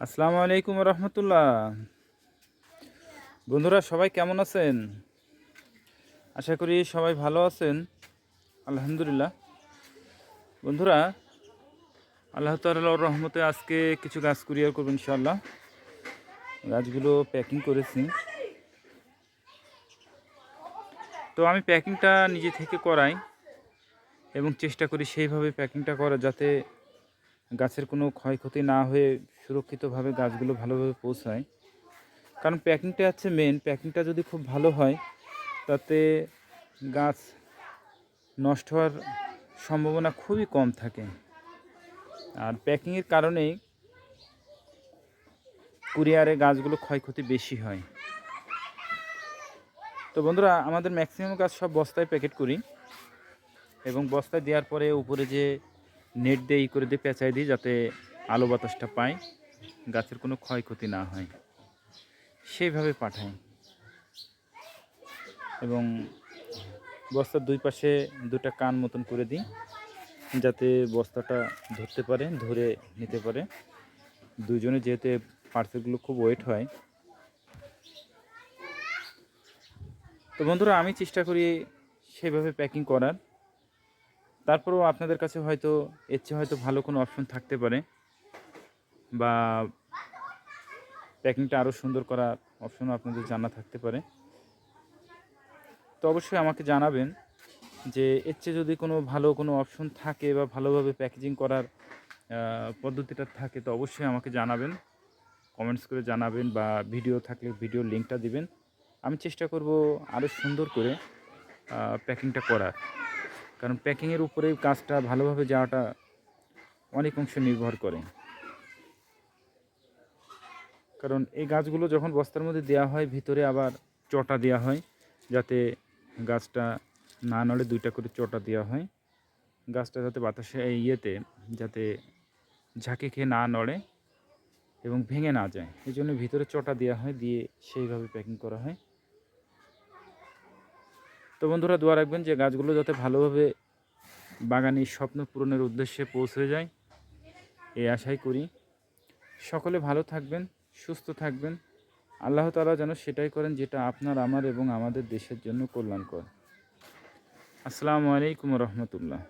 আসসালামু আলাইকুম রহমতুল্লাহ। বন্ধুরা সবাই কেমন আছেন? আশা করি সবাই ভালো আছেন। আলহামদুলিল্লাহ। বন্ধুরা, আল্লাহ তাআলার রহমতে আজকে কিছু গাছ কুরিয়ার করব ইনশাআল্লাহ। গাছগুলো প্যাকিং করেছি। তো আমি প্যাকিংটা নিজে থেকে করাই এবং চেষ্টা করি সেইভাবে প্যাকিংটা করা, যাতে গাছের কোনো ক্ষয়ক্ষতি না হয়ে সুরক্ষিতভাবে গাছগুলো ভালোভাবে পৌঁছায়। কারণ প্যাকিংটা হচ্ছে মেন। প্যাকিংটা যদি খুব ভালো হয়, তাতে গাছ নষ্ট হওয়ার সম্ভাবনা খুবই কম থাকে। আর প্যাকিংয়ের কারণেই কুরিয়ারে গাছগুলো ক্ষয়ক্ষতি বেশি হয়। তো বন্ধুরা, আমাদের ম্যাক্সিমাম গাছ সব বস্তায় প্যাকেট করি এবং বস্তায় দেওয়ার পরে উপরে যে নেট দিয়ে করে দিয়ে পেঁচাই দিই, যাতে আলো বাতাসটা পায়, গাছের কোনো ক্ষয়ক্ষতি না হয়, সেইভাবে পাঠাই। এবং বস্তার দুই পাশে দুটা কান মতন করে দিই, যাতে বস্তাটা ধরতে পারে, ধরে নিতে পারে দুজনে, যেহেতু পার্সেলগুলো খুব ওয়েট হয়। তো বন্ধুরা, আমি চেষ্টা করি সেভাবে প্যাকিং করার। তারপরেও আপনাদের কাছে হয়তো এর চেয়ে হয়তো ভালো কোনো অপশন থাকতে পারে, বা প্যাকিংটা আরও সুন্দর করার অপশনও আপনাদের জানা থাকতে পারে। তো অবশ্যই আমাকে জানাবেন যে এর চেয়ে যদি কোনো ভালো কোনো অপশন থাকে বা ভালোভাবে প্যাকেজিং করার পদ্ধতিটা থাকে, তো অবশ্যই আমাকে জানাবেন, কমেন্টস করে জানাবেন, বা ভিডিও থাকলে ভিডিওর লিঙ্কটা দিবেন। আমি চেষ্টা করব আরও সুন্দর করে প্যাকিংটা করার। কারণ প্যাকিংয়ের উপরেই কাজটা ভালোভাবে যাওয়াটা অনেক অংশ নির্ভর করে। কারণ এই গাছগুলো যখন বস্তার মধ্যে দেওয়া হয়, ভিতরে আবার চটা দেওয়া হয়, যাতে গাছটা না নড়ে। দুইটা করে চটা দেওয়া হয়, গাছটা যাতে বাতাসে যাতে ঝাঁকে খেয়ে না নড়ে এবং ভেঙে না যায়, এই জন্য ভিতরে চটা দেওয়া হয়, দিয়ে সেইভাবে প্যাকিং করা হয়। তো বন্ধুরা, দোয়া রাখবেন যে গাছগুলো যাতে ভালোভাবে বাগানের স্বপ্ন পূরণের উদ্দেশ্যে পৌঁছে যায়, এই আশাই করি। সকলে ভালো থাকবেন, সুস্থ থাকবেন। আল্লাহ তাআলা যেন সেটাই করেন যেটা আপনার, আমার এবং আমাদের দেশের জন্য কল্যাণকর। আসসালামু আলাইকুম রহমতুল্লাহ।